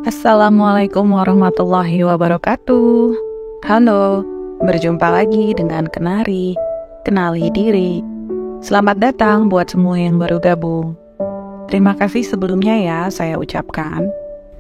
Assalamualaikum warahmatullahi wabarakatuh. Halo, berjumpa lagi dengan Kenari, Kenali Diri. Selamat datang buat semua yang baru gabung. Terima kasih sebelumnya ya saya ucapkan.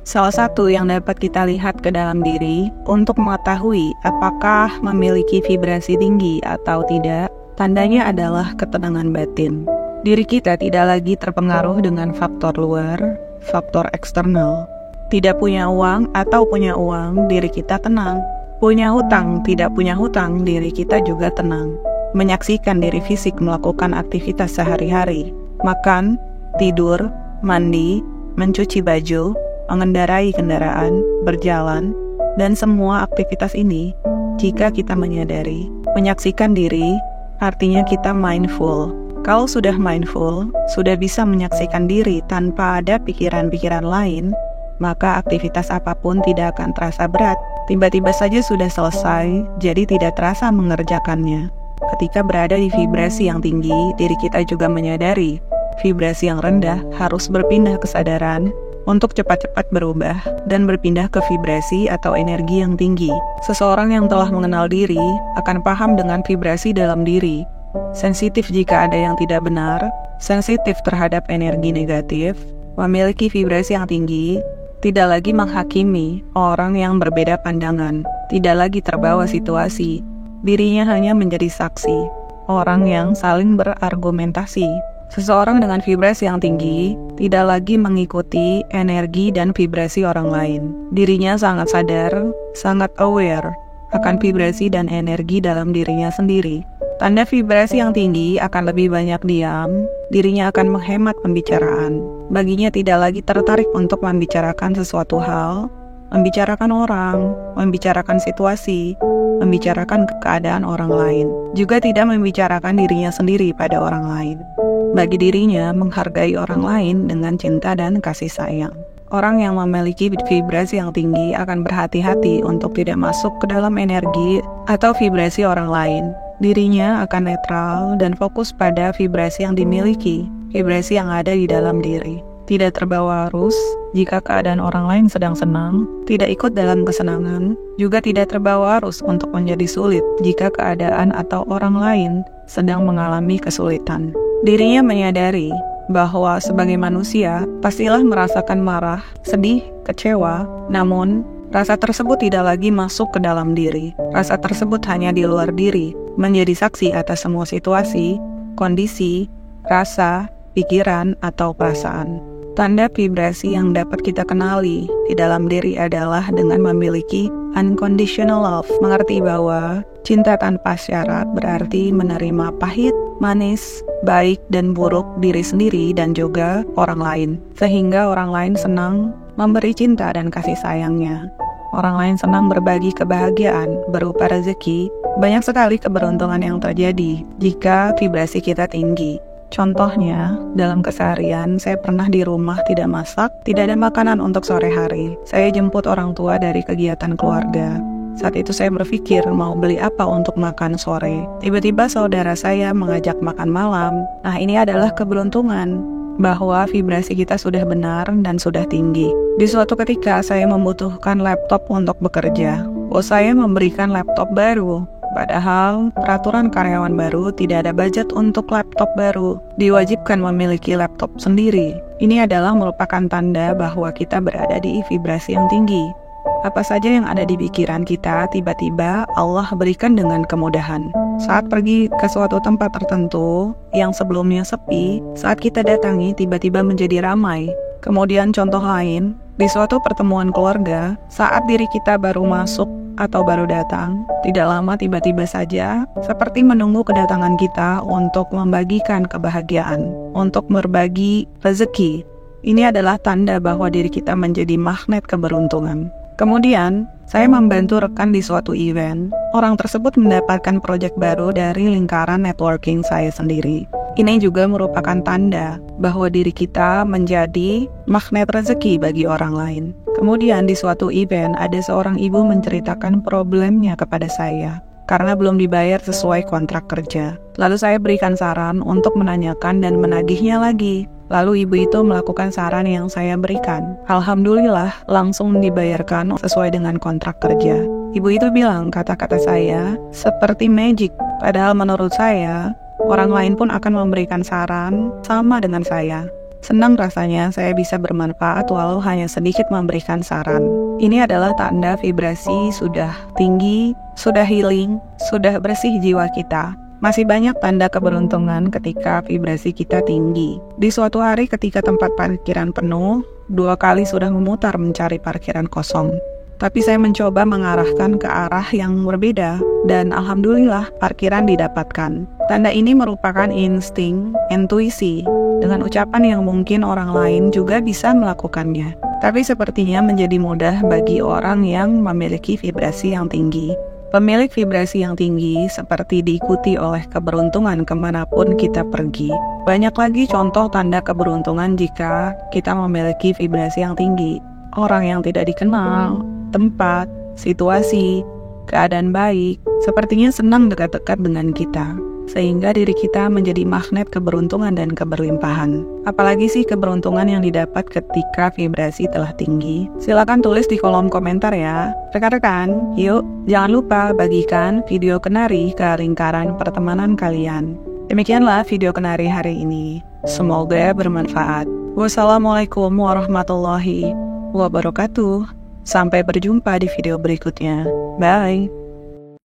Salah satu yang dapat kita lihat ke dalam diri untuk mengetahui apakah memiliki vibrasi tinggi atau tidak, tandanya adalah ketenangan batin. Diri kita tidak lagi terpengaruh dengan faktor luar, faktor eksternal. Tidak punya uang atau punya uang, diri kita tenang. Punya hutang, tidak punya hutang, diri kita juga tenang. Menyaksikan diri fisik melakukan aktivitas sehari-hari, makan, tidur, mandi, mencuci baju, mengendarai kendaraan, berjalan, dan semua aktivitas ini, jika kita menyadari, menyaksikan diri, artinya kita mindful. Kalau sudah mindful, sudah bisa menyaksikan diri tanpa ada pikiran-pikiran lain, maka aktivitas apapun tidak akan terasa berat. Tiba-tiba saja sudah selesai, jadi tidak terasa mengerjakannya. Ketika berada di vibrasi yang tinggi, diri kita juga menyadari vibrasi yang rendah harus berpindah kesadaran untuk cepat-cepat berubah dan berpindah ke vibrasi atau energi yang tinggi. Seseorang yang telah mengenal diri akan paham dengan vibrasi dalam diri. Sensitif jika ada yang tidak benar, sensitif terhadap energi negatif, memiliki vibrasi yang tinggi, tidak lagi menghakimi orang yang berbeda pandangan, tidak lagi terbawa situasi, dirinya hanya menjadi saksi, orang yang saling berargumentasi. Seseorang dengan vibrasi yang tinggi tidak lagi mengikuti energi dan vibrasi orang lain. Dirinya sangat sadar, sangat aware akan vibrasi dan energi dalam dirinya sendiri. Tanda vibrasi yang tinggi akan lebih banyak diam, dirinya akan menghemat pembicaraan. Baginya tidak lagi tertarik untuk membicarakan sesuatu hal, membicarakan orang, membicarakan situasi, membicarakan keadaan orang lain. Juga tidak membicarakan dirinya sendiri pada orang lain. Bagi dirinya, menghargai orang lain dengan cinta dan kasih sayang. Orang yang memiliki vibrasi yang tinggi akan berhati-hati untuk tidak masuk ke dalam energi atau vibrasi orang lain. Dirinya akan netral dan fokus pada vibrasi yang dimiliki, vibrasi yang ada di dalam diri. Tidak terbawa arus jika keadaan orang lain sedang senang, tidak ikut dalam kesenangan, juga tidak terbawa arus untuk menjadi sulit jika keadaan atau orang lain sedang mengalami kesulitan. Dirinya menyadari bahwa sebagai manusia pastilah merasakan marah, sedih, kecewa, namun rasa tersebut tidak lagi masuk ke dalam diri. Rasa tersebut hanya di luar diri, menjadi saksi atas semua situasi, kondisi, rasa, pikiran, atau perasaan. Tanda vibrasi yang dapat kita kenali di dalam diri adalah dengan memiliki unconditional love. Mengerti bahwa cinta tanpa syarat berarti menerima pahit, manis, baik, dan buruk diri sendiri dan juga orang lain. Sehingga orang lain senang memberi cinta dan kasih sayangnya. Orang lain senang berbagi kebahagiaan berupa rezeki. Banyak sekali keberuntungan yang terjadi jika vibrasi kita tinggi. Contohnya, dalam keseharian saya pernah di rumah tidak masak, tidak ada makanan untuk sore hari. Saya jemput orang tua dari kegiatan keluarga. Saat itu saya berpikir mau beli apa untuk makan sore. Tiba-tiba saudara saya mengajak makan malam. Nah, ini adalah keberuntungan bahwa vibrasi kita sudah benar dan sudah tinggi. Di suatu ketika saya membutuhkan laptop untuk bekerja. Bos saya memberikan laptop baru. Padahal peraturan karyawan baru tidak ada budget untuk laptop baru. Diwajibkan memiliki laptop sendiri. Ini adalah merupakan tanda bahwa kita berada di vibrasi yang tinggi. Apa saja yang ada di pikiran kita, tiba-tiba Allah berikan dengan kemudahan. Saat pergi ke suatu tempat tertentu yang sebelumnya sepi, saat kita datangi tiba-tiba menjadi ramai. Kemudian contoh lain, di suatu pertemuan keluarga, saat diri kita baru masuk atau baru datang, tidak lama tiba-tiba saja, seperti menunggu kedatangan kita untuk membagikan kebahagiaan, untuk berbagi rezeki. Ini adalah tanda bahwa diri kita menjadi magnet keberuntungan. Kemudian, saya membantu rekan di suatu event. Orang tersebut mendapatkan proyek baru dari lingkaran networking saya sendiri. Ini juga merupakan tanda bahwa diri kita menjadi magnet rezeki bagi orang lain. Kemudian di suatu event, ada seorang ibu menceritakan problemnya kepada saya karena belum dibayar sesuai kontrak kerja. Lalu saya berikan saran untuk menanyakan dan menagihnya lagi. Lalu ibu itu melakukan saran yang saya berikan. Alhamdulillah, langsung dibayarkan sesuai dengan kontrak kerja. Ibu itu bilang kata-kata saya seperti magic. Padahal menurut saya, orang lain pun akan memberikan saran sama dengan saya. Senang rasanya saya bisa bermanfaat walau hanya sedikit memberikan saran. Ini adalah tanda vibrasi sudah tinggi, sudah healing, sudah bersih jiwa kita. Masih banyak tanda keberuntungan ketika vibrasi kita tinggi. Di suatu hari ketika tempat parkiran penuh, 2 kali sudah memutar mencari parkiran kosong. Tapi saya mencoba mengarahkan ke arah yang berbeda, dan alhamdulillah parkiran didapatkan. Tanda ini merupakan insting, intuisi, dengan ucapan yang mungkin orang lain juga bisa melakukannya. Tapi sepertinya menjadi mudah bagi orang yang memiliki vibrasi yang tinggi. Pemilik vibrasi yang tinggi seperti diikuti oleh keberuntungan kemanapun kita pergi. Banyak lagi contoh tanda keberuntungan jika kita memiliki vibrasi yang tinggi. Orang yang tidak dikenal, tempat, situasi, keadaan baik, sepertinya senang dekat-dekat dengan kita. Sehingga diri kita menjadi magnet keberuntungan dan keberlimpahan. Apalagi sih keberuntungan yang didapat ketika vibrasi telah tinggi? Silakan tulis di kolom komentar ya. Rekan-rekan, yuk jangan lupa bagikan video kenari ke lingkaran pertemanan kalian. Demikianlah video kenari hari ini. Semoga bermanfaat. Wassalamualaikum warahmatullahi wabarakatuh. Sampai berjumpa di video berikutnya. Bye.